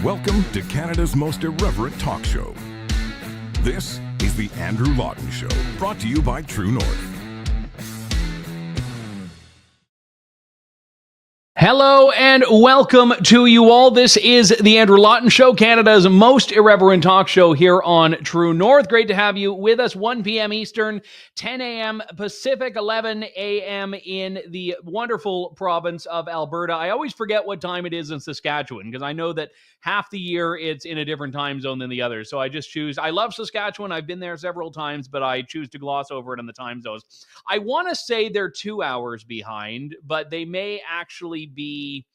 Welcome to Canada's most irreverent talk show. This is the Andrew Lawton Show, brought to you by True North. Hello and welcome to you all. This is the Andrew Lawton Show, Canada's most irreverent talk show here on True North. Great to have you with us. 1 p.m. Eastern, 10 a.m. Pacific, 11 a.m. in the wonderful province of Alberta. I always forget what time it is in Saskatchewan because I know that half the year it's in a different time zone than the others. So I just choose. I love Saskatchewan. I've been there several times, but I choose to gloss over it in the time zones. I want to say they're 2 hours behind, but they may actually be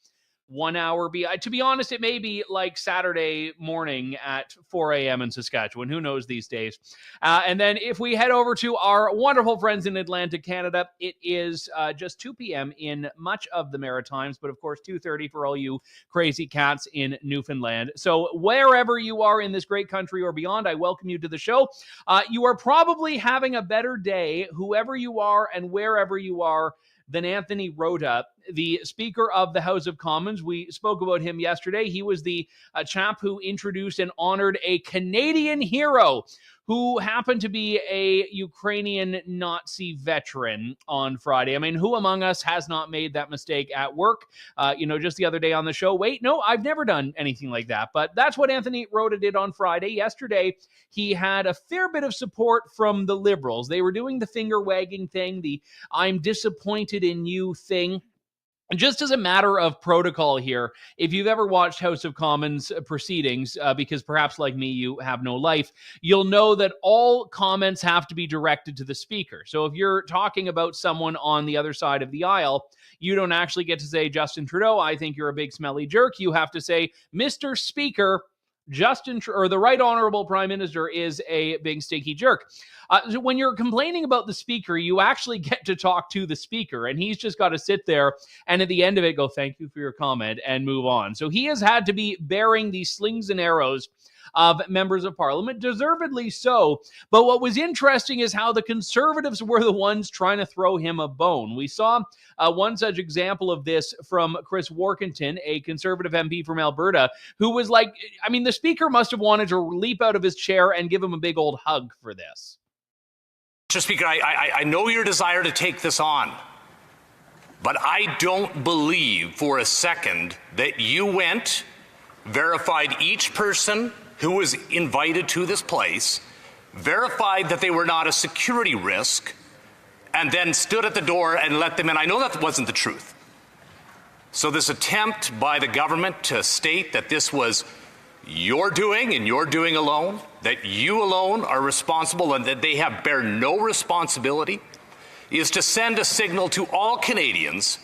1 hour behind. To be honest, it may be like Saturday morning at 4 a.m. in Saskatchewan. Who knows these days? And then if we head over to our wonderful friends in Atlantic Canada, it is just 2 p.m. in much of the Maritimes, but of course 2:30 for all you crazy cats in Newfoundland. So wherever you are in this great country or beyond, I welcome you to the show. You are probably having a better day, whoever you are and wherever you are, than Anthony Rota, the Speaker of the House of Commons. We spoke about him yesterday. He was the chap who introduced and honored a Canadian hero who happened to be a Ukrainian Nazi veteran on Friday. I mean, who among us has not made that mistake at work? Just the other day on the show, wait, no, I've never done anything like that. But that's what Anthony Rota did on Friday. Yesterday, he had a fair bit of support from the Liberals. They were doing the finger-wagging thing, the I'm disappointed in you thing. And just as a matter of protocol here, if you've ever watched House of Commons proceedings, because perhaps like me, you have no life, you'll know that all comments have to be directed to the Speaker. So if you're talking about someone on the other side of the aisle, you don't actually get to say, Justin Trudeau, I think you're a big smelly jerk. You have to say, Mr. Speaker, the Right Honorable Prime Minister is a big stinky jerk. So when you're complaining about the Speaker, you actually get to talk to the Speaker, and he's just got to sit there and at the end of it go, thank you for your comment, and move on. So he has had to be bearing these slings and arrows of members of Parliament, deservedly so. But what was interesting is how the Conservatives were the ones trying to throw him a bone. We saw one such example of this from Chris Warkentin, a Conservative MP from Alberta, who was like, I mean, the Speaker must have wanted to leap out of his chair and give him a big old hug for this. Mr. Speaker, I know your desire to take this on, but I don't believe for a second that you went, verified each person who was invited to this place, verified that they were not a security risk, and then stood at the door and let them in. I know that wasn't the truth. So this attempt by the government to state that this was your doing and your doing alone, that you alone are responsible and that they bear no responsibility, is to send a signal to all Canadians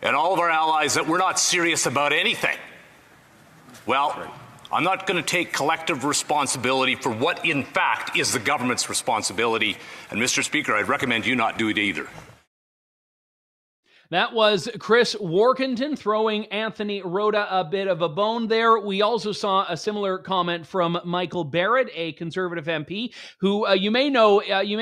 and all of our allies that we're not serious about anything. Well, I'm not going to take collective responsibility for what, in fact, is the government's responsibility. And, Mr. Speaker, I'd recommend you not do it either. That was Chris Warkentin throwing Anthony Rota a bit of a bone there. We also saw a similar comment from Michael Barrett, a Conservative MP, who you may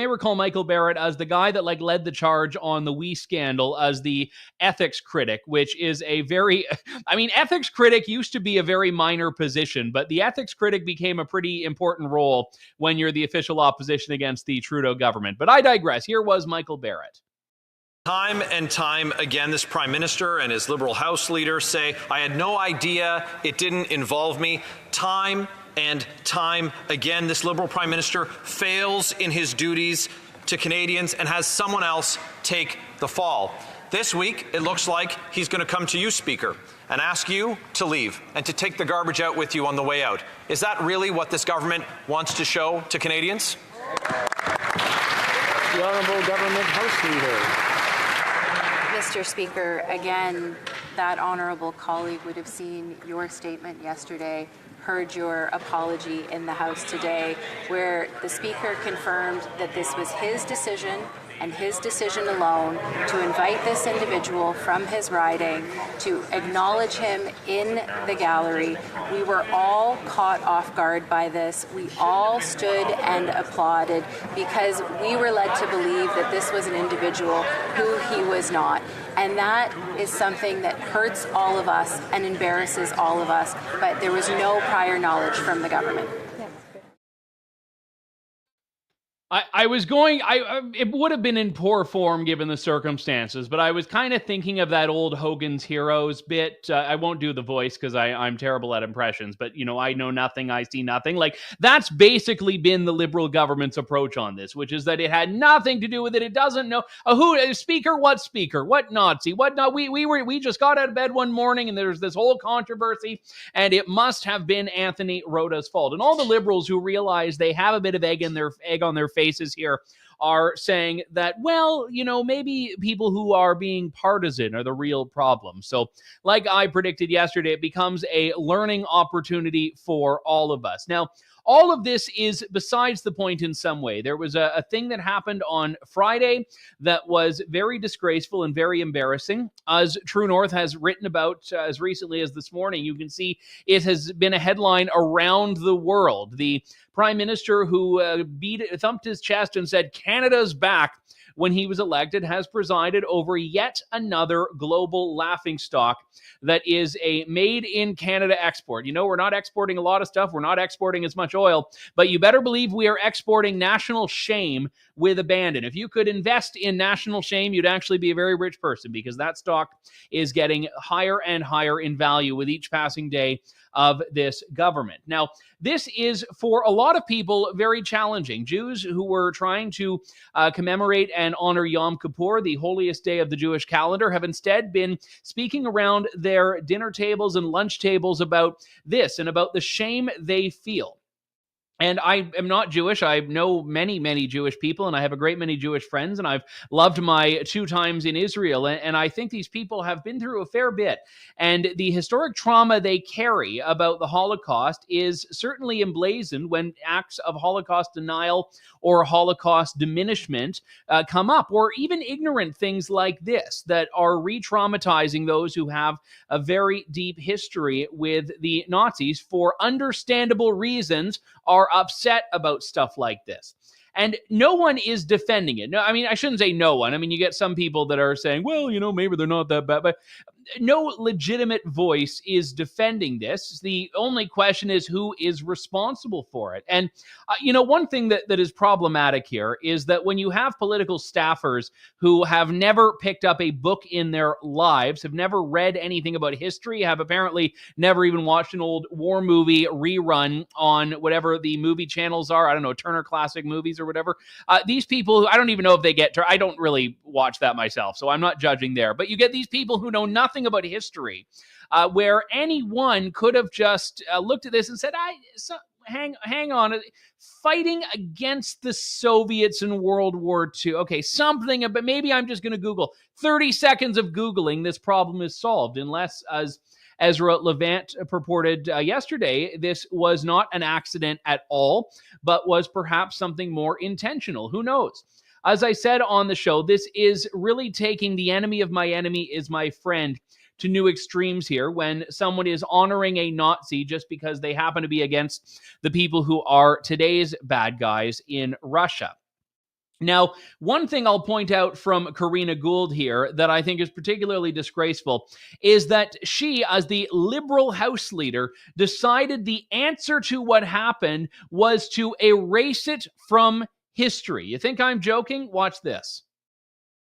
recall Michael Barrett as the guy that led the charge on the WE scandal as the ethics critic, which is a very, ethics critic used to be a very minor position, but the ethics critic became a pretty important role when you're the official opposition against the Trudeau government. But I digress. Here was Michael Barrett. Time and time again, this Prime Minister and his Liberal House leader say, I had no idea, it didn't involve me. Time and time again, this Liberal Prime Minister fails in his duties to Canadians and has someone else take the fall. This week, it looks like he's going to come to you, Speaker, and ask you to leave and to take the garbage out with you on the way out. Is that really what this government wants to show to Canadians? The Honourable Government House Leader. Mr. Speaker, again, that honourable colleague would have seen your statement yesterday, heard your apology in the House today, where the Speaker confirmed that this was his decision and his decision alone to invite this individual from his riding, to acknowledge him in the gallery. We were all caught off guard by this. We all stood and applauded because we were led to believe that this was an individual who he was not. And that is something that hurts all of us and embarrasses all of us, but there was no prior knowledge from the government. It would have been in poor form given the circumstances, but I was kind of thinking of that old Hogan's Heroes bit. I won't do the voice because I'm terrible at impressions, but I know nothing, I see nothing. Like, that's basically been the Liberal government's approach on this, which is that it had nothing to do with it. It doesn't know speaker, what Nazi, what not. We just got out of bed one morning and there's this whole controversy, and it must have been Anthony Rota's fault. And all the Liberals who realize they have a bit of egg on their faces here are saying that, well, maybe people who are being partisan are the real problem. So like I predicted yesterday, it becomes a learning opportunity for all of us. Now, all of this is besides the point in some way. There was a thing that happened on Friday that was very disgraceful and very embarrassing. As True North has written about as recently as this morning, you can see it has been a headline around the world. The Prime Minister who thumped his chest and said, "Canada's back," when he was elected, has presided over yet another global laughingstock that is a made-in-Canada export. We're not exporting a lot of stuff. We're not exporting as much oil, but you better believe we are exporting national shame with abandon. If you could invest in national shame, you'd actually be a very rich person, because that stock is getting higher and higher in value with each passing day of this government. Now, this is, for a lot of people, very challenging. Jews who were trying to commemorate and honor Yom Kippur, the holiest day of the Jewish calendar, have instead been speaking around their dinner tables and lunch tables about this and about the shame they feel. And I am not Jewish. I know many, many Jewish people, and I have a great many Jewish friends, and I've loved my 2 times in Israel. And I think these people have been through a fair bit. And the historic trauma they carry about the Holocaust is certainly emblazoned when acts of Holocaust denial or Holocaust diminishment come up, or even ignorant things like this that are re-traumatizing those who have a very deep history with the Nazis for understandable reasons, are upset about stuff like this. And no one is defending it. No, I mean, I shouldn't say no one. I mean, you get some people that are saying, well, maybe they're not that bad, but no legitimate voice is defending this. The only question is who is responsible for it. And, one thing that is problematic here is that when you have political staffers who have never picked up a book in their lives, have never read anything about history, have apparently never even watched an old war movie rerun on whatever the movie channels are, I don't know, Turner Classic Movies or whatever. These people who, I don't even know if they get to, I don't really watch that myself, so I'm not judging there. But you get these people who know nothing about history, where anyone could have just looked at this and said, hang on, fighting against the Soviets in World War II. Okay, something, but maybe I'm just going to Google. 30 seconds of Googling, this problem is solved, unless, as Ezra Levant purported yesterday, this was not an accident at all, but was perhaps something more intentional. Who knows? As I said on the show, this is really taking the enemy of my enemy is my friend to new extremes here, when someone is honoring a Nazi just because they happen to be against the people who are today's bad guys in Russia. Now, one thing I'll point out from Karina Gould here that I think is particularly disgraceful is that she, as the Liberal House Leader, decided the answer to what happened was to erase it from history. You think I'm joking? Watch this.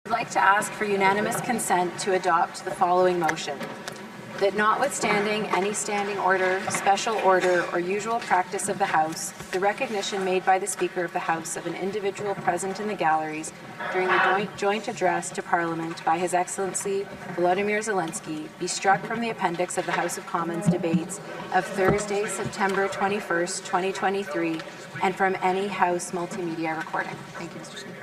I'd like to ask for unanimous consent to adopt the following motion. That notwithstanding any standing order, special order, or usual practice of the House, the recognition made by the Speaker of the House of an individual present in the galleries during the joint address to Parliament by His Excellency Volodymyr Zelensky be struck from the appendix of the House of Commons debates of Thursday, September 21st, 2023, and from any House multimedia recording. Thank you, Mr. Speaker.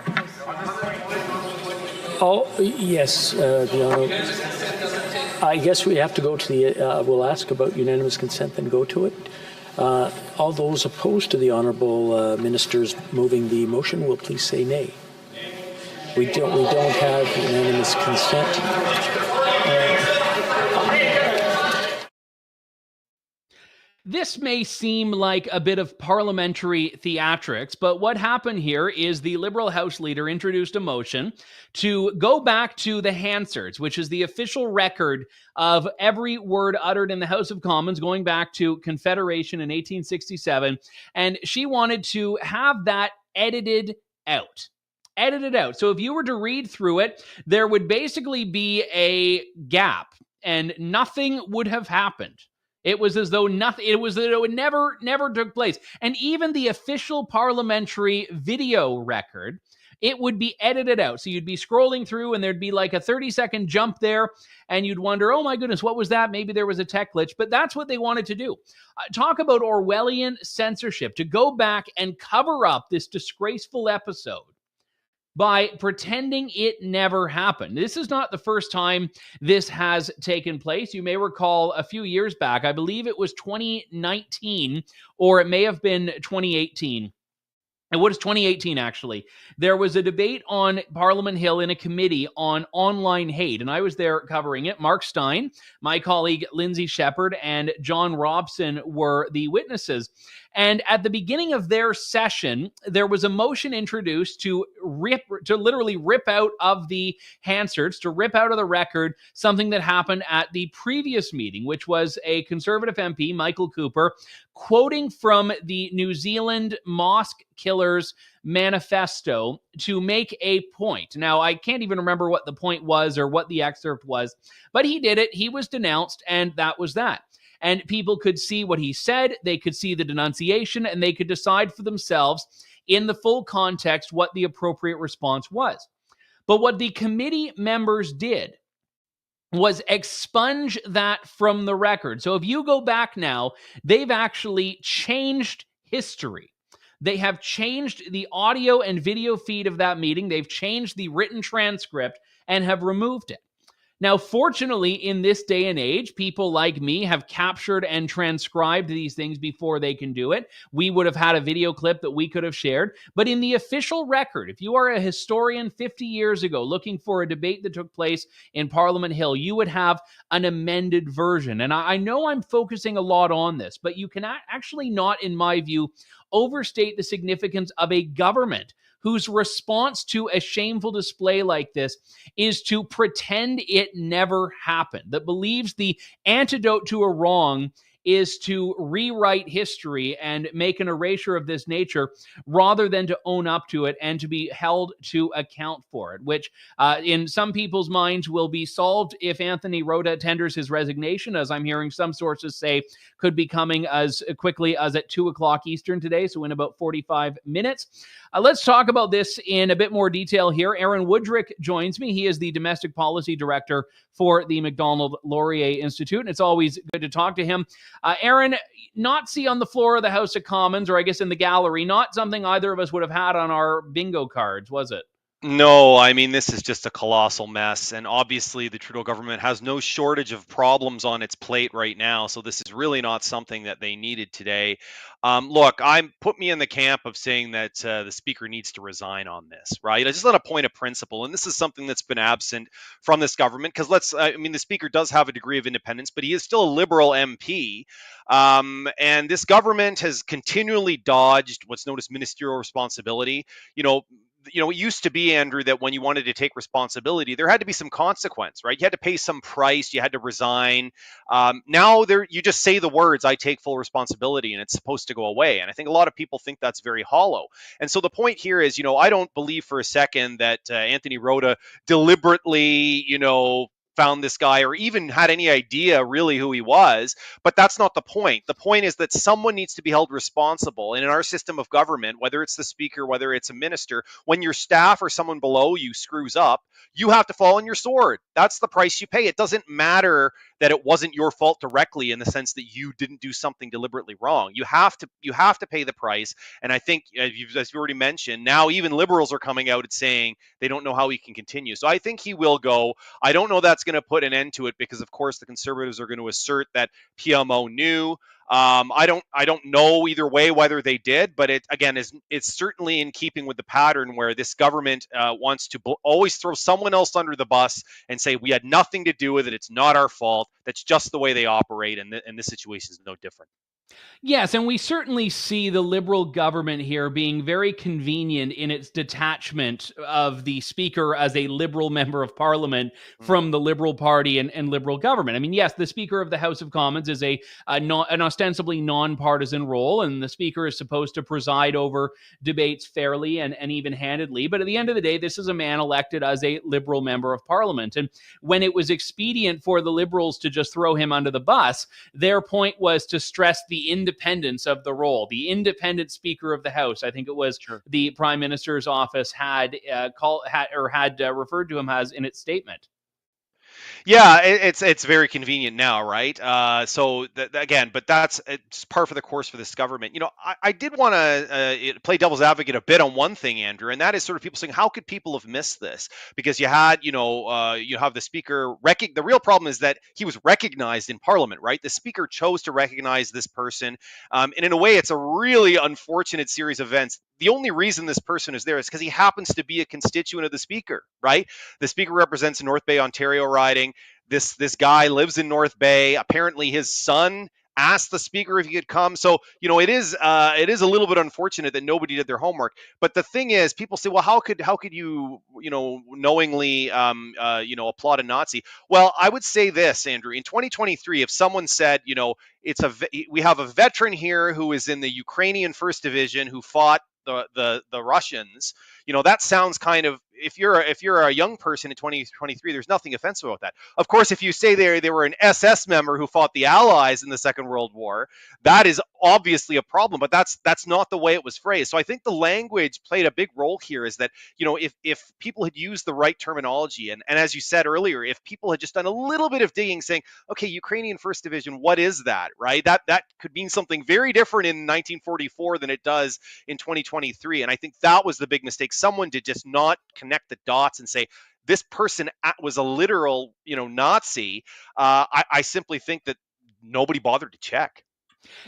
Oh, yes, the Honourable. I guess we have to go to the, we'll ask about unanimous consent, then go to it. All those opposed to the Honourable Minister's moving the motion will please say nay. We don't have unanimous consent. This may seem like a bit of parliamentary theatrics, but what happened here is the Liberal House Leader introduced a motion to go back to the Hansards, which is the official record of every word uttered in the House of Commons going back to Confederation in 1867, and she wanted to have that edited out. So if you were to read through it, there would basically be a gap, and nothing would have happened. It was as though nothing, it was that it would never took place. And even the official parliamentary video record, it would be edited out. So you'd be scrolling through and there'd be like a 30-second jump there and you'd wonder, oh my goodness, what was that? Maybe there was a tech glitch, but that's what they wanted to do. Talk about Orwellian censorship, to go back and cover up this disgraceful episode by pretending it never happened. This is not the first time this has taken place. You may recall a few years back, I believe it was 2019, or it may have been 2018. And what is 2018, actually? There was a debate on Parliament Hill in a committee on online hate, and I was there covering it. Mark Stein, my colleague Lindsay Shepherd, and John Robson were the witnesses. And at the beginning of their session, there was a motion introduced to literally rip out of the Hansards, to rip out of the record something that happened at the previous meeting, which was a Conservative MP, Michael Cooper, quoting from the New Zealand Mosque Killers Manifesto to make a point. Now, I can't even remember what the point was or what the excerpt was, but he did it. He was denounced, and that was that. And people could see what he said, they could see the denunciation, and they could decide for themselves in the full context what the appropriate response was. But what the committee members did was expunge that from the record. So if you go back now, they've actually changed history. They have changed the audio and video feed of that meeting. They've changed the written transcript and have removed it. Now, fortunately, in this day and age, people like me have captured and transcribed these things before they can do it. We would have had a video clip that we could have shared. But in the official record, if you are a historian 50 years ago looking for a debate that took place in Parliament Hill, you would have an amended version. And I know I'm focusing a lot on this, but you can actually not, in my view, overstate the significance of a government whose response to a shameful display like this is to pretend it never happened, that believes the antidote to a wrong is to rewrite history and make an erasure of this nature rather than to own up to it and to be held to account for it, which in some people's minds will be solved if Anthony Rota tenders his resignation, as I'm hearing some sources say could be coming as quickly as at 2 o'clock Eastern today, so in about 45 minutes. Let's talk about this in a bit more detail here. Aaron Wudrick joins me. He is the Domestic Policy Director for the Macdonald-Laurier Institute, and it's always good to talk to him. Aaron, Nazi on the floor of the House of Commons, or I guess in the gallery, not something either of us would have had on our bingo cards, was it? No, I mean, this is just a colossal mess. And obviously, the Trudeau government has no shortage of problems on its plate right now. So this is really not something that they needed today. Look, put me in the camp of saying that the speaker needs to resign on this, right? I just on a point of principle. And this is something that's been absent from this government because the speaker does have a degree of independence, but he is still a Liberal MP. And this government has continually dodged what's known as ministerial responsibility. It used to be, Andrew, that when you wanted to take responsibility, there had to be some consequence, right? You had to pay some price. You had to resign. Now you just say the words, "I take full responsibility," and it's supposed to go away. And I think a lot of people think that's very hollow. And so the point here is, I don't believe for a second that Anthony Rota deliberately, found this guy or even had any idea really who he was, but that's not the point. The point is that someone needs to be held responsible. And in our system of government, whether it's the speaker, whether it's a minister, when your staff or someone below you screws up, you have to fall on your sword. That's the price you pay. It doesn't matter that it wasn't your fault directly in the sense that you didn't do something deliberately wrong. You have to pay the price. And I think, as you already mentioned, now even Liberals are coming out and saying they don't know how he can continue. So I think he will go. I don't know that's going to put an end to it because, of course, the Conservatives are going to assert that PMO knew. I don't know either way whether they did, but it's certainly in keeping with the pattern where this government wants to always throw someone else under the bus and say we had nothing to do with it. It's not our fault. That's just the way they operate, and this situation is no different. Yes, and we certainly see the Liberal government here being very convenient in its detachment of the Speaker as a Liberal member of Parliament from the Liberal Party and Liberal government. I mean, yes, the Speaker of the House of Commons is an ostensibly nonpartisan role, and the Speaker is supposed to preside over debates fairly and even-handedly. But at the end of the day, this is a man elected as a Liberal member of Parliament. And when it was expedient for the Liberals to just throw him under the bus, their point was to stress the independence of the role. The independent Speaker of the House, I think it was the Prime Minister's office had referred to him as in its statement. Yeah, it's very convenient now, right? Again, but it's par for the course for this government. I did want to play devil's advocate a bit on one thing, Andrew, and that is sort of people saying, how could people have missed this? Because you have the Speaker. The real problem is that he was recognized in Parliament, right? The Speaker chose to recognize this person, and in a way, it's a really unfortunate series of events. The only reason this person is there is because he happens to be a constituent of the Speaker, right? The Speaker represents North Bay, Ontario riding. This guy lives in North Bay. Apparently, his son asked the Speaker if he could come. So, it is a little bit unfortunate that nobody did their homework. But the thing is, people say, well, how could you knowingly applaud a Nazi? Well, I would say this, Andrew. In 2023, if someone said, we have a veteran here who is in the Ukrainian First Division who fought the Russians, that sounds kind of, if you're a young person in 2023, there's nothing offensive about that. Of course, if you say they were an SS member who fought the Allies in the Second World War, that is obviously a problem, but that's not the way it was phrased. So I think the language played a big role here, is that, if people had used the right terminology, and as you said earlier, if people had just done a little bit of digging saying, okay, Ukrainian First Division, what is that, right? That could mean something very different in 1944 than it does in 2023. And I think that was the big mistake. Someone did just not connect the dots and say, this person was a literal, Nazi. I simply think that nobody bothered to check.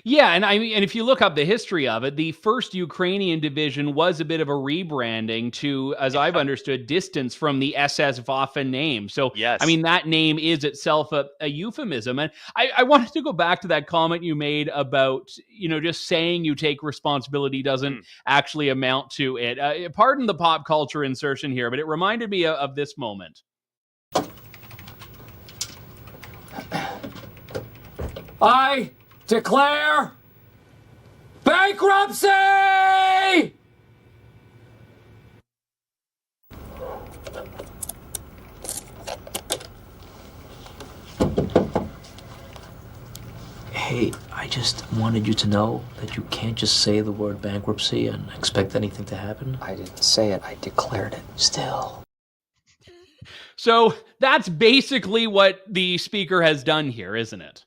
Yeah, and if you look up the history of it, the first Ukrainian division was a bit of a rebranding to, as I've understood, distance from the SS Waffen name. So, yes. That name is itself a euphemism. And I wanted to go back to that comment you made about, just saying you take responsibility doesn't actually amount to it. Pardon the pop culture insertion here, but it reminded me of this moment. I declare bankruptcy! Hey, I just wanted you to know that you can't just say the word bankruptcy and expect anything to happen. I didn't say it, I declared it. Still. So that's basically what the Speaker has done here, isn't it?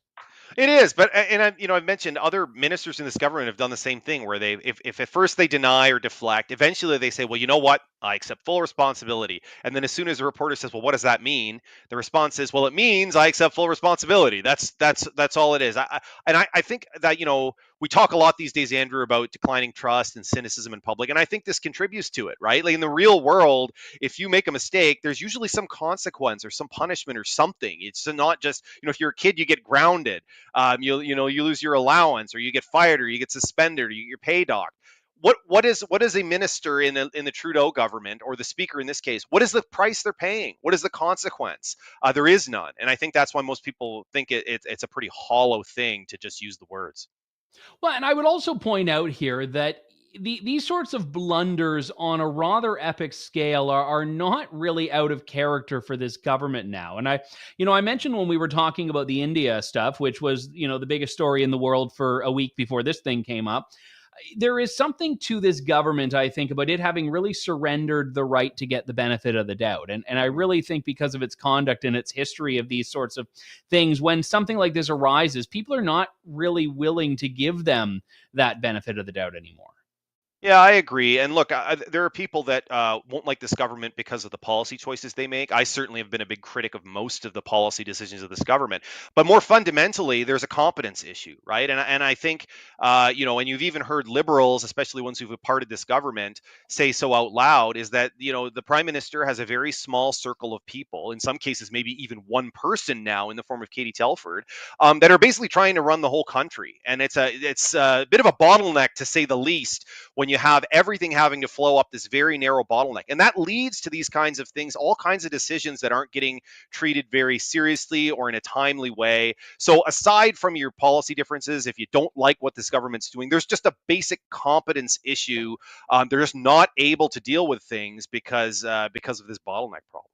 It is, but I've mentioned other ministers in this government have done the same thing, where if at first they deny or deflect, eventually they say, well, you know what, I accept full responsibility. And then as soon as a reporter says, well, what does that mean? The response is, well, it means I accept full responsibility. That's all it is. I think that, we talk a lot these days, Andrew, about declining trust and cynicism in public. And I think this contributes to it, right? Like in the real world, if you make a mistake, there's usually some consequence or some punishment or something. It's not just, if you're a kid, you get grounded. You lose your allowance, or you get fired, or you get suspended, or you get your pay docked. What is a minister in the Trudeau government, or the Speaker in this case? What is the price they're paying? What is the consequence? There is none, and I think that's why most people think it's a pretty hollow thing to just use the words. Well, and I would also point out here that these sorts of blunders on a rather epic scale are not really out of character for this government now. And I mentioned when we were talking about the India stuff, which was, the biggest story in the world for a week before this thing came up. There is something to this government, I think, about it having really surrendered the right to get the benefit of the doubt. And I really think because of its conduct and its history of these sorts of things, when something like this arises, people are not really willing to give them that benefit of the doubt anymore. Yeah, I agree. And look, there are people that won't like this government because of the policy choices they make. I certainly have been a big critic of most of the policy decisions of this government. But more fundamentally, there's a competence issue, right? And I think, and you've even heard liberals, especially ones who've parted this government, say so out loud, is that, the prime minister has a very small circle of people, in some cases, maybe even one person now in the form of Katie Telford, that are basically trying to run the whole country. And it's a bit of a bottleneck, to say the least, when you have everything having to flow up this very narrow bottleneck. And that leads to these kinds of things, all kinds of decisions that aren't getting treated very seriously or in a timely way. So aside from your policy differences, if you don't like what this government's doing, there's just a basic competence issue. They're just not able to deal with things because of this bottleneck problem.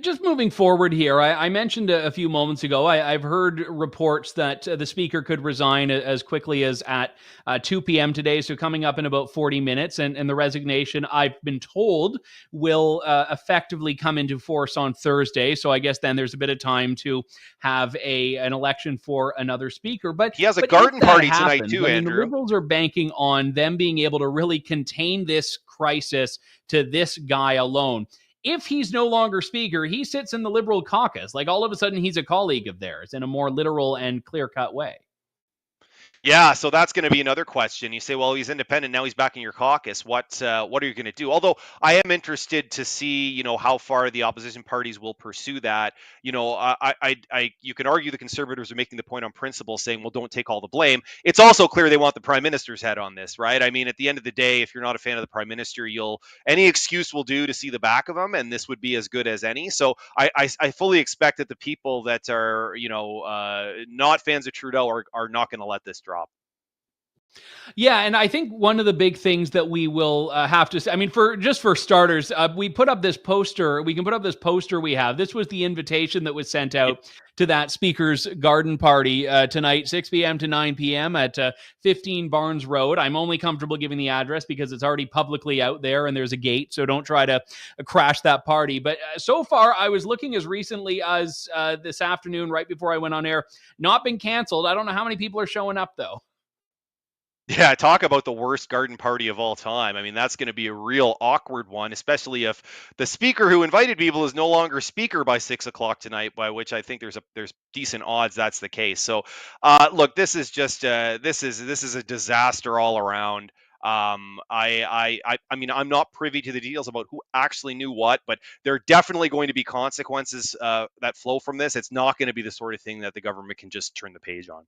Just moving forward here, I mentioned a few moments ago, I've heard reports that the speaker could resign as quickly as at 2 p.m. today, so coming up in about 40 minutes. And the resignation, I've been told, will effectively come into force on Thursday. So I guess then there's a bit of time to have an election for another speaker. But he has a garden party tonight too, Andrew. Andrew. The Liberals are banking on them being able to really contain this crisis to this guy alone. If he's no longer speaker, he sits in the Liberal caucus. Like, all of a sudden, he's a colleague of theirs in a more literal and clear-cut way. Yeah, so that's going to be another question. You say, well, he's independent, now he's back in your caucus. What are you going to do? Although I am interested to see, how far the opposition parties will pursue that. You can argue the Conservatives are making the point on principle, saying, well, don't take all the blame. It's also clear they want the Prime Minister's head on this, right? I mean, at the end of the day, if you're not a fan of the Prime Minister, any excuse will do to see the back of him, and this would be as good as any. So I fully expect that the people that are, not fans of Trudeau are not going to let this drop. Yeah, and I think one of the big things that we will have to say, I mean, for starters, we put up this poster. We can put up this poster we have. This was the invitation that was sent out to that speaker's garden party tonight, 6 p.m. to 9 p.m. at 15 Barnes Road. I'm only comfortable giving the address because it's already publicly out there and there's a gate, so don't try to crash that party. But so far, I was looking as recently as this afternoon, right before I went on air, not been canceled. I don't know how many people are showing up, though. Yeah, talk about the worst garden party of all time. I mean, that's going to be a real awkward one, especially if the speaker who invited people is no longer speaker by 6 o'clock tonight, by which I think there's decent odds that's the case. So, look, this is just this is a disaster all around. I mean, I'm not privy to the details about who actually knew what, but there are definitely going to be consequences that flow from this. It's not going to be the sort of thing that the government can just turn the page on.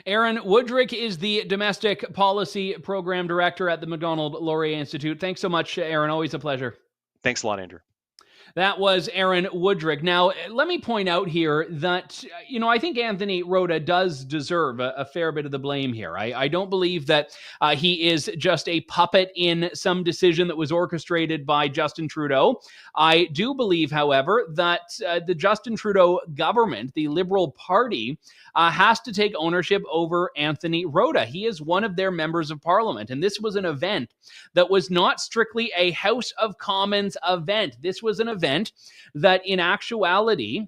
Aaron Wudrick is the Domestic Policy Program Director at the Macdonald-Laurier Institute. Thanks so much, Aaron. Always a pleasure. Thanks a lot, Andrew. That was Aaron Wudrick. Now, let me point out here that, I think Anthony Rota does deserve a fair bit of the blame here. I don't believe that he is just a puppet in some decision that was orchestrated by Justin Trudeau. I do believe, however, that the Justin Trudeau government, the Liberal Party, has to take ownership over Anthony Rota. He is one of their members of Parliament, and this was an event that was not strictly a House of Commons event. This was an event that in actuality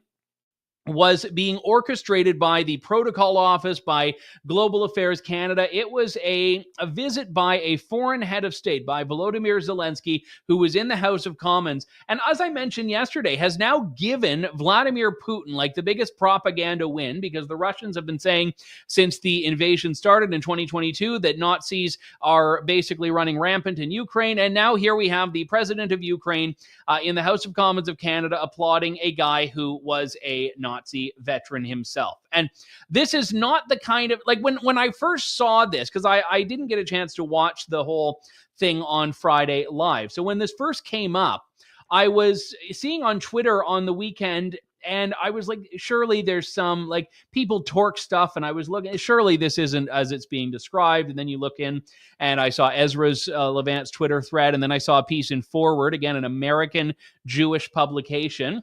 was being orchestrated by the Protocol Office, by Global Affairs Canada. It was a visit by a foreign head of state, by Volodymyr Zelensky, who was in the House of Commons, and as I mentioned yesterday, has now given Vladimir Putin like the biggest propaganda win, because the Russians have been saying since the invasion started in 2022 that Nazis are basically running rampant in Ukraine, and now here we have the president of Ukraine in the House of Commons of Canada applauding a guy who was a Nazi veteran himself. And this is not the kind of, like, when I first saw this, because I didn't get a chance to watch the whole thing on Friday live. So when this first came up, I was seeing on Twitter on the weekend, and I was like, surely there's some, like, people torque stuff, and I was looking, surely this isn't as it's being described. And then you look in, and I saw Ezra's Levant's Twitter thread, and then I saw a piece in Forward, again, an American Jewish publication.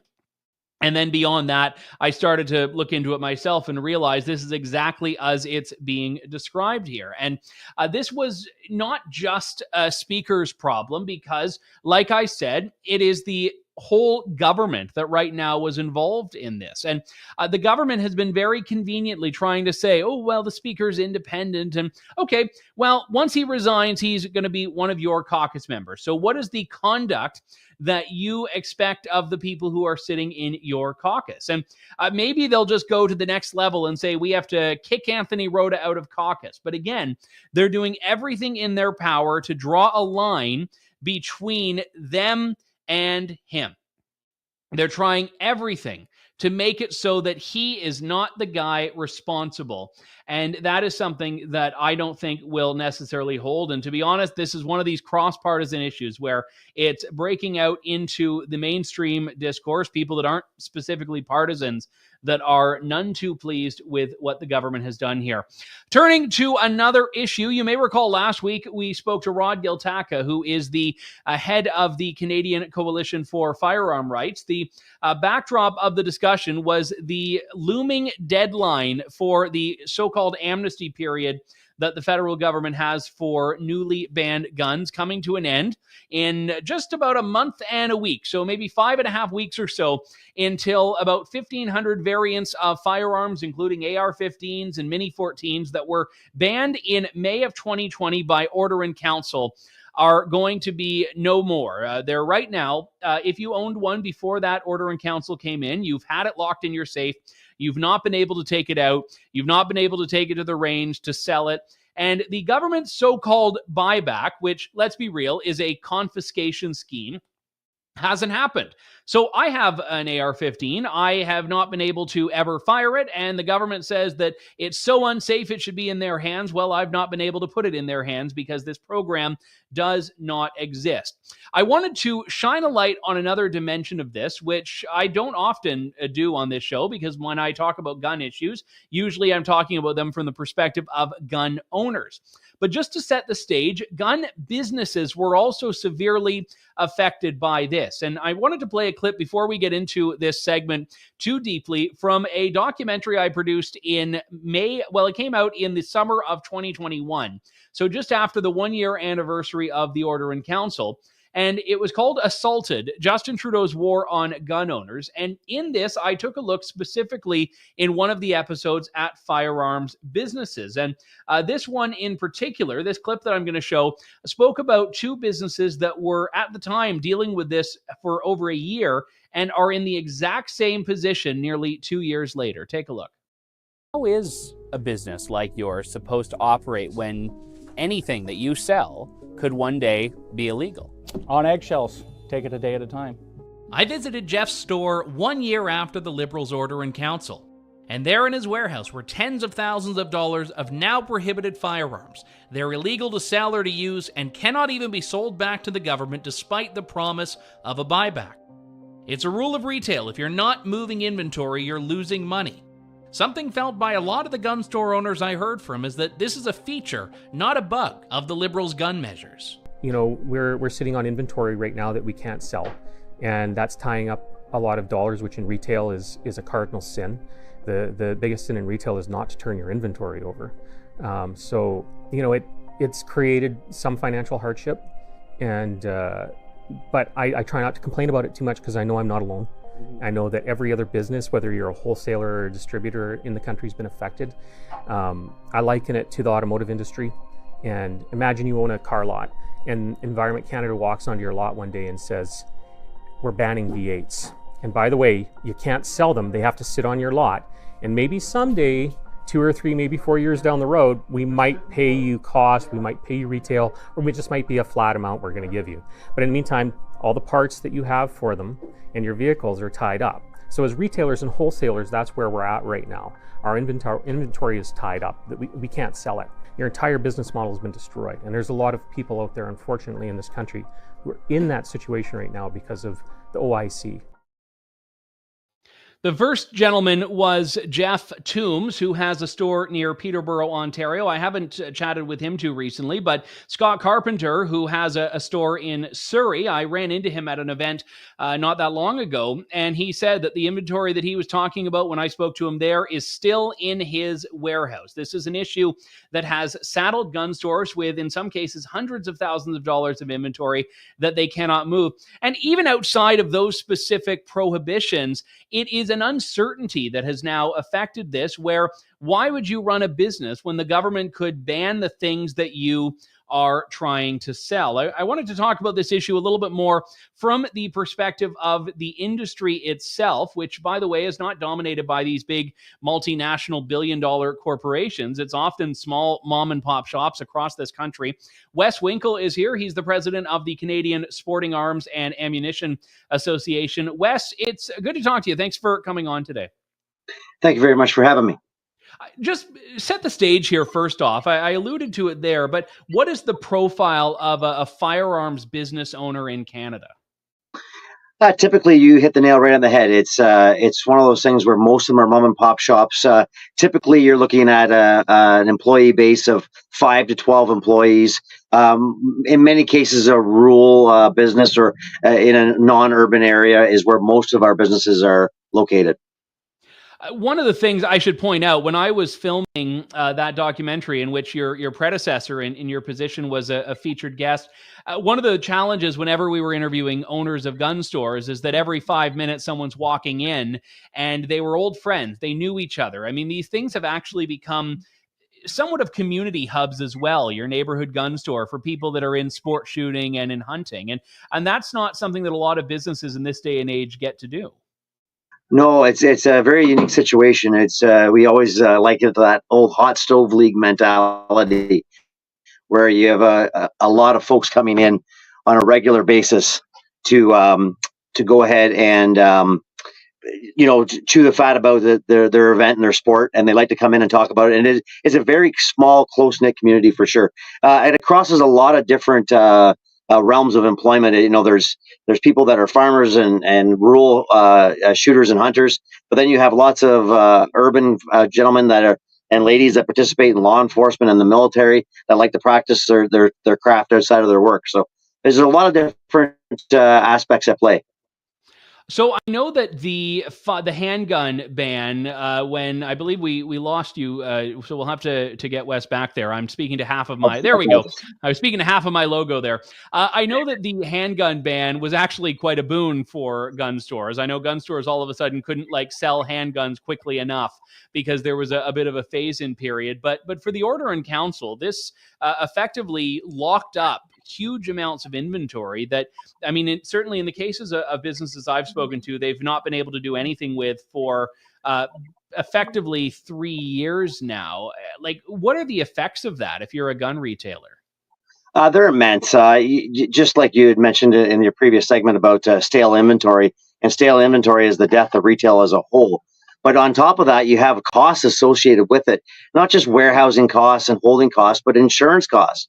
And then beyond that, I started to look into it myself and realize this is exactly as it's being described here. And this was not just a speaker's problem, because, like I said, it is the whole government that right now was involved in this. And the government has been very conveniently trying to say, oh, well, the speaker's independent. And okay, well, once he resigns, he's going to be one of your caucus members. So what is the conduct that you expect of the people who are sitting in your caucus? And maybe they'll just go to the next level and say, we have to kick Anthony Rota out of caucus. But again, they're doing everything in their power to draw a line between them and him. They're trying everything to make it so that he is not the guy responsible. And that is something that I don't think will necessarily hold. And to be honest, this is one of these cross-partisan issues where it's breaking out into the mainstream discourse, people that aren't specifically partisans that are none too pleased with what the government has done here. Turning to another issue, you may recall last week we spoke to Rod Giltaca, who is the head of the Canadian Coalition for Firearm Rights. The backdrop of the discussion was the looming deadline for the so-called amnesty period that the federal government has for newly banned guns coming to an end in just about a month and a week. So maybe 5.5 weeks or so until about 1,500 variants of firearms, including AR-15s and Mini-14s that were banned in May of 2020 by Order in Council are going to be no more. They're right now, if you owned one before that Order in Council came in, you've had it locked in your safe, you've not been able to take it out, you've not been able to take it to the range to sell it, and the government's so-called buyback, which, let's be real, is a confiscation scheme, hasn't happened. So I have an AR-15. I have not been able to ever fire it, and the government says that it's so unsafe it should be in their hands. Well, I've not been able to put it in their hands because this program does not exist. I wanted to shine a light on another dimension of this, which I don't often do on this show, because when I talk about gun issues, usually I'm talking about them from the perspective of gun owners. But just to set the stage, gun businesses were also severely affected by this. And I wanted to play a clip before we get into this segment too deeply from a documentary I produced in May. Well, it came out in the summer of 2021. So just after the 1-year anniversary of the Order in Council. And it was called Assaulted, Justin Trudeau's War on Gun Owners. And in this, I took a look specifically in one of the episodes at firearms businesses. And this one in particular, this clip that I'm going to show, spoke about two businesses that were at the time dealing with this for over a year and are in the exact same position nearly 2 years later. Take a look. How is a business like yours supposed to operate when anything that you sell could one day be illegal? On eggshells. Take it a day at a time. I visited Jeff's store 1 year after the Liberals' Order in Council, and there in his warehouse were tens of thousands of dollars of now prohibited firearms. They're illegal to sell or to use and cannot even be sold back to the government despite the promise of a buyback. It's a rule of retail. If you're not moving inventory, you're losing money. Something felt by a lot of the gun store owners I heard from is that this is a feature, not a bug, of the Liberals' gun measures. You know, we're sitting on inventory right now that we can't sell, and that's tying up a lot of dollars, which in retail is a cardinal sin. The biggest sin in retail is not to turn your inventory over. So, you know, it's created some financial hardship, and but I try not to complain about it too much because I know I'm not alone. I know that every other business, whether you're a wholesaler or a distributor in the country, has been affected. I liken it to the automotive industry. And imagine you own a car lot and Environment Canada walks onto your lot one day and says, we're banning V8s. And by the way, you can't sell them. They have to sit on your lot. And maybe someday, 2 or 3, maybe 4 years down the road, we might pay you cost, we might pay you retail, or it just might be a flat amount we're going to give you. But in the meantime, all the parts that you have for them and your vehicles are tied up. So as retailers and wholesalers, that's where we're at right now. Our inventory is tied up, that we can't sell it. Your entire business model has been destroyed. And there's a lot of people out there, unfortunately, in this country who are in that situation right now because of the OIC. The first gentleman was Jeff Toombs, who has a store near Peterborough, Ontario. I haven't chatted with him too recently, but Scott Carpenter, who has a store in Surrey, I ran into him at an event not that long ago, and he said that the inventory that he was talking about when I spoke to him there is still in his warehouse. This is an issue that has saddled gun stores with, in some cases, hundreds of thousands of dollars of inventory that they cannot move. And even outside of those specific prohibitions, it is an uncertainty that has now affected this, where why would you run a business when the government could ban the things that you are trying to sell? I wanted to talk about this issue a little bit more from the perspective of the industry itself, which, by the way, is not dominated by these big multinational billion-dollar corporations. It's often small mom-and-pop shops across this country. Wes Winkle is here. He's the president of the Canadian Sporting Arms and Ammunition Association. Wes, it's good to talk to you. Thanks for coming on today. Thank you very much for having me. Just set the stage here first off. I alluded to it there, but what is the profile of a firearms business owner in Canada? Typically, you hit the nail right on the head. It's one of those things where most of them are mom and pop shops. Typically, you're looking at an employee base of 5 to 12 employees. In many cases, a rural business or in a non-urban area is where most of our businesses are located. One of the things I should point out, when I was filming that documentary in which your predecessor in your position was a featured guest, one of the challenges whenever we were interviewing owners of gun stores is that every 5 minutes someone's walking in and they were old friends. They knew each other. I mean, these things have actually become somewhat of community hubs as well, your neighborhood gun store for people that are in sport shooting and in hunting. And that's not something that a lot of businesses in this day and age get to do. No, it's a very unique situation. It's we always like it, that old hot stove league mentality, where you have a lot of folks coming in on a regular basis to go ahead and chew the fat about their event and their sport, and they like to come in and talk about it. And it's a very small, close knit community for sure, and it crosses a lot of different realms of employment. There's people that are farmers and rural shooters and hunters, but then you have lots of urban gentlemen and ladies that participate in law enforcement and the military that like to practice their craft outside of their work. So there's a lot of different aspects at play. So I know that the handgun ban, when I believe we lost you, so we'll have to get Wes back there. I'm speaking to half of my, there we go. I was speaking to half of my logo there. I know that the handgun ban was actually quite a boon for gun stores. I know gun stores all of a sudden couldn't sell handguns quickly enough because there was a bit of a phase-in period. But for the Order in Council, this effectively locked up huge amounts of inventory that, I mean, certainly in the cases of businesses I've spoken to, they've not been able to do anything with for effectively 3 years now. What are the effects of that if you're a gun retailer? They're immense. Just like you had mentioned in your previous segment about stale inventory, and stale inventory is the death of retail as a whole. But on top of that, you have costs associated with it, not just warehousing costs and holding costs, but insurance costs.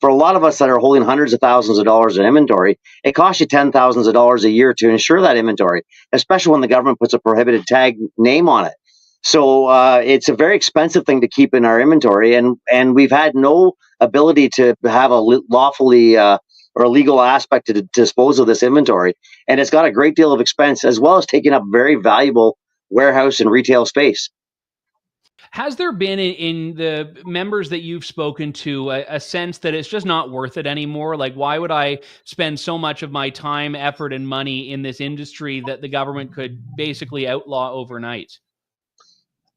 For a lot of us that are holding hundreds of thousands of dollars in inventory, it costs you $10,000s of dollars a year to insure that inventory, especially when the government puts a prohibited tag name on it. So it's a very expensive thing to keep in our inventory, and we've had no ability to have a lawfully or a legal aspect to dispose of this inventory, and it's got a great deal of expense as well as taking up very valuable warehouse and retail space. Has there been in the members that you've spoken to a sense that it's just not worth it anymore? Why would I spend so much of my time, effort, and money in this industry that the government could basically outlaw overnight?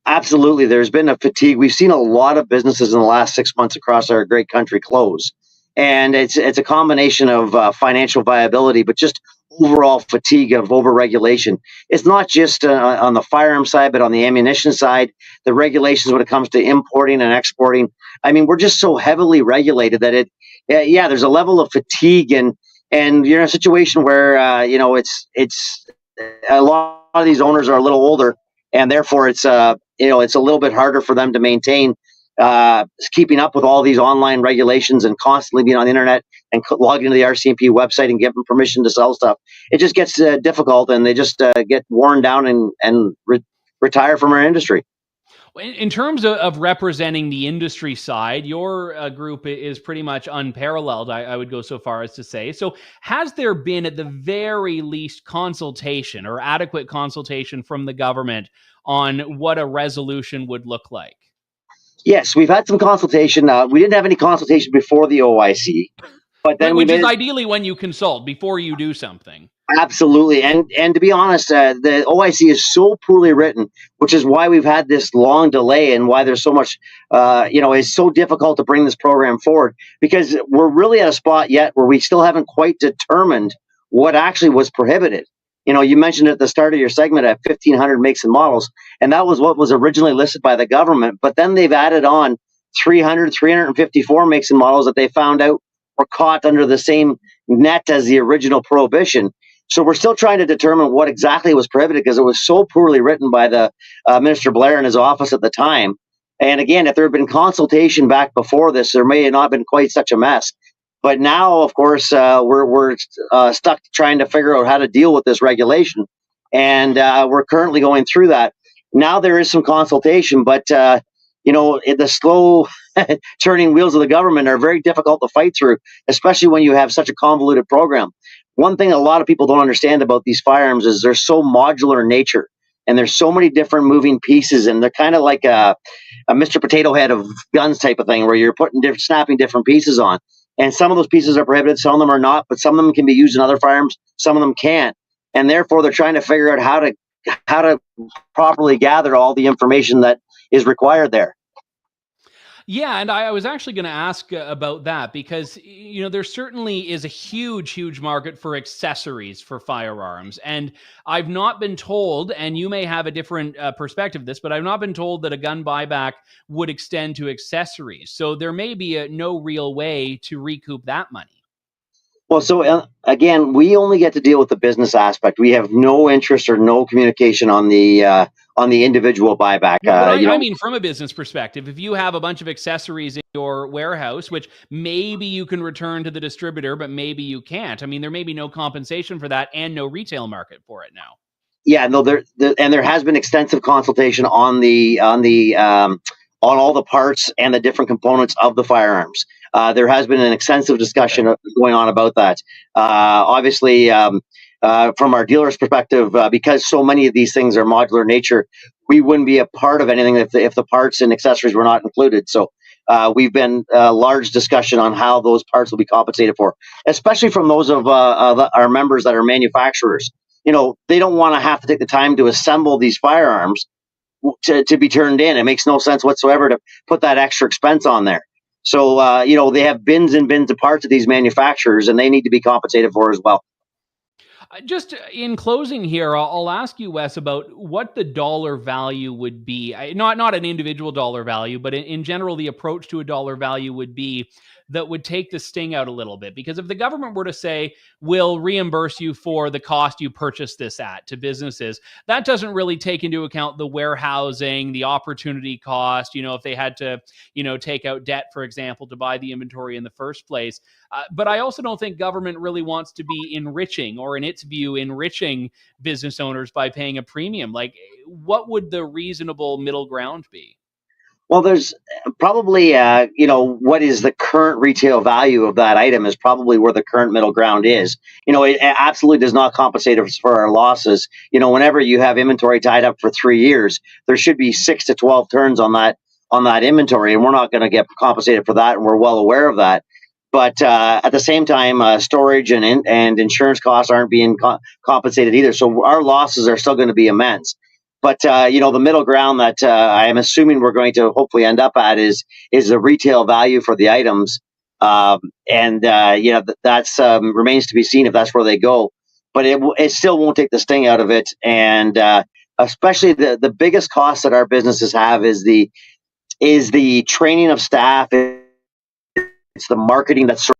Absolutely. There's been a fatigue. We've seen a lot of businesses in the last 6 months across our great country close. And it's a combination of financial viability, but just overall fatigue of overregulation. It's not just on the firearm side, but on the ammunition side, the regulations when it comes to importing and exporting. I mean, we're just so heavily regulated that there's a level of fatigue, and you're in a situation where it's a lot of these owners are a little older, and therefore it's a little bit harder for them to maintain keeping up with all these online regulations and constantly being on the internet and logging into the RCMP website and getting permission to sell stuff. It just gets difficult, and they just get worn down and retire from our industry. In terms of representing the industry side, your group is pretty much unparalleled, I would go so far as to say. So has there been, at the very least, consultation or adequate consultation from the government on what a resolution would look like? Yes, we've had some consultation. We didn't have any consultation before the OIC, but then which is ideally when you consult before you do something. Absolutely, and to be honest, the OIC is so poorly written, which is why we've had this long delay and why there's so much, it's so difficult to bring this program forward, because we're really at a spot yet where we still haven't quite determined what actually was prohibited. You mentioned at the start of your segment at 1,500 makes and models, and that was what was originally listed by the government. But then they've added on 354 makes and models that they found out were caught under the same net as the original prohibition. So we're still trying to determine what exactly was prohibited, because it was so poorly written by the Minister Blair in his office at the time. And again, if there had been consultation back before this, there may have not been quite such a mess. But now, of course, we're stuck trying to figure out how to deal with this regulation. And we're currently going through that. Now there is some consultation, but, the slow turning wheels of the government are very difficult to fight through, especially when you have such a convoluted program. One thing a lot of people don't understand about these firearms is they're so modular in nature, and there's so many different moving pieces, and they're kind of like a Mr. Potato Head of guns type of thing, where you're snapping different pieces on. And some of those pieces are prohibited, some of them are not, but some of them can be used in other firearms, some of them can't. And therefore, they're trying to figure out how to properly gather all the information that is required there. Yeah, and I was actually going to ask about that, because, there certainly is a huge market for accessories for firearms. And I've not been told, and you may have a different perspective of this, but I've not been told that a gun buyback would extend to accessories. So there may be no real way to recoup that money. Well, so again, we only get to deal with the business aspect. We have no interest or no communication on the individual buyback. I mean, from a business perspective, if you have a bunch of accessories in your warehouse, which maybe you can return to the distributor, but maybe you can't. I mean, there may be no compensation for that and no retail market for it now. Yeah, no, there has been extensive consultation on all the parts and the different components of the firearms. There has been an extensive discussion going on about that. Obviously, from our dealer's perspective, because so many of these things are modular in nature, we wouldn't be a part of anything if the parts and accessories were not included. So we've been a large discussion on how those parts will be compensated for, especially from those of our members that are manufacturers. They don't want to have to take the time to assemble these firearms to be turned in. It makes no sense whatsoever to put that extra expense on there. So, they have bins and bins of parts of these manufacturers, and they need to be compensated for as well. Just in closing here, I'll ask you, Wes, about what the dollar value would be. Not an individual dollar value, but in general, the approach to a dollar value would be that would take the sting out a little bit. Because if the government were to say, we'll reimburse you for the cost you purchased this at to businesses, that doesn't really take into account the warehousing, the opportunity cost, if they had to, take out debt, for example, to buy the inventory in the first place. But I also don't think government really wants to be enriching, or in its view, enriching business owners by paying a premium. Like, what would the reasonable middle ground be? Well, there's probably, what is the current retail value of that item is probably where the current middle ground is. It absolutely does not compensate us for our losses. Whenever you have inventory tied up for 3 years, there should be 6 to 12 turns on that inventory, and we're not going to get compensated for that, and we're well aware of that. But at the same time, storage and insurance costs aren't being compensated either. So our losses are still going to be immense. But, the middle ground that I am assuming we're going to hopefully end up at is the retail value for the items. That's remains to be seen if that's where they go. But it still won't take the sting out of it. And especially the biggest cost that our businesses have is the training of staff. It's the marketing that's.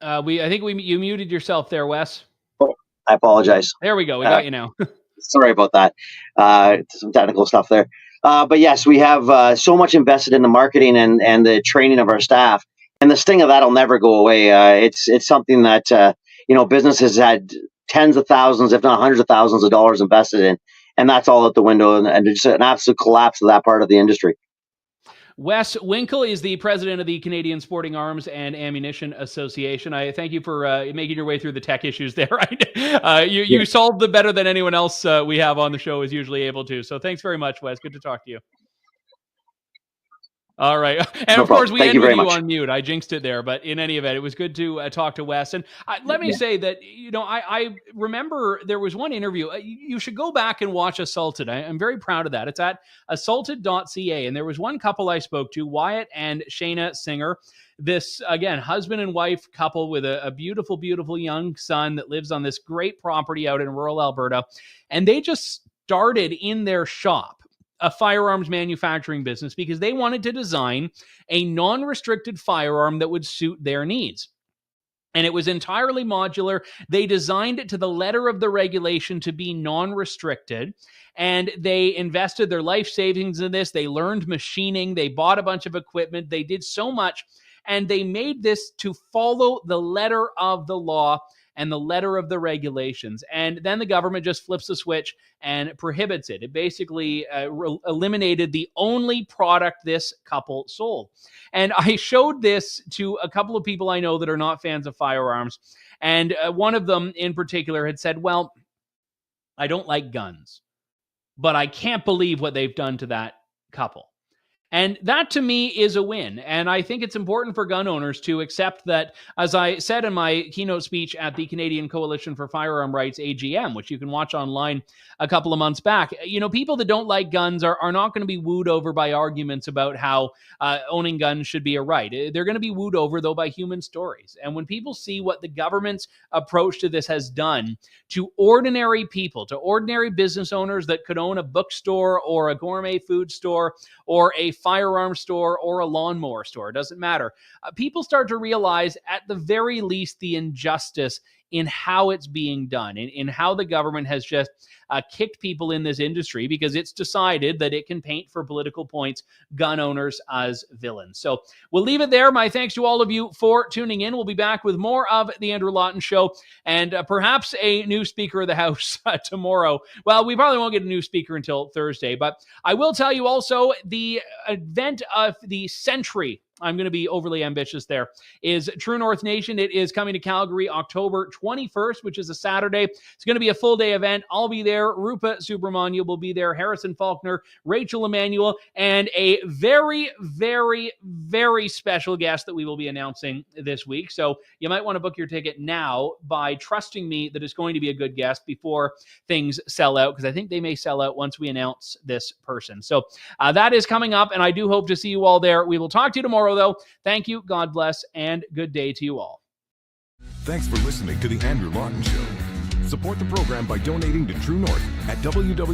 I think you muted yourself there, Wes. I apologize. There we go. We got you now. Sorry about that. Some technical stuff there. But yes, we have so much invested in the marketing and the training of our staff, and the sting of that will never go away. It's something that businesses had tens of thousands, if not hundreds of thousands of dollars invested in, and that's all out the window, and it's an absolute collapse of that part of the industry. Wes Winkle is the president of the Canadian Sporting Arms and Ammunition Association. I thank you for making your way through the tech issues there. You solved them better than anyone else we have on the show is usually able to. So thanks very much, Wes. Good to talk to you. All right. And No of course, problem. we Thank ended you with very you much. on mute. I jinxed it there. But in any event, it was good to talk to Wes. And let me say that, I remember there was one interview. You should go back and watch Assaulted. I'm very proud of that. It's at assaulted.ca. And there was one couple I spoke to, Wyatt and Shayna Singer. This, again, husband and wife couple with a beautiful, beautiful young son that lives on this great property out in rural Alberta. And they just started in their shop a firearms manufacturing business because they wanted to design a non-restricted firearm that would suit their needs. And it was entirely modular. They designed it to the letter of the regulation to be non-restricted. And they invested their life savings in this. They learned machining. They bought a bunch of equipment. They did so much. And they made this to follow the letter of the law and the letter of the regulations. And then the government just flips the switch and prohibits it. It basically eliminated the only product this couple sold. And I showed this to a couple of people I know that are not fans of firearms. And one of them in particular had said, well, I don't like guns, but I can't believe what they've done to that couple. And that to me is a win. And I think it's important for gun owners to accept that, as I said in my keynote speech at the Canadian Coalition for Firearm Rights AGM, which you can watch online a couple of months back, people that don't like guns are not going to be wooed over by arguments about how owning guns should be a right. They're going to be wooed over, though, by human stories. And when people see what the government's approach to this has done to ordinary people, to ordinary business owners that could own a bookstore or a gourmet food store or a firearm store or a lawnmower store, it doesn't matter. People start to realize at the very least the injustice in how it's being done, in how the government has just kicked people in this industry because it's decided that it can paint for political points gun owners as villains. So we'll leave it there. My thanks to all of you for tuning in. We'll be back with more of the Andrew Lawton Show and perhaps a new Speaker of the House tomorrow. Well, we probably won't get a new speaker until Thursday, but I will tell you also the event of the century, I'm going to be overly ambitious there, is True North Nation. It is coming to Calgary October 21st, which is a Saturday. It's going to be a full-day event. I'll be there. Rupa Subramanya will be there. Harrison Faulkner, Rachel Emmanuel, and a very, very, very special guest that we will be announcing this week. So you might want to book your ticket now by trusting me that it's going to be a good guest before things sell out, because I think they may sell out once we announce this person. So that is coming up, and I do hope to see you all there. We will talk to you tomorrow, though. Thank you, God bless, and good day to you all. Thanks for listening to The Andrew Lawton Show. Support the program by donating to True North at www.tnc.news.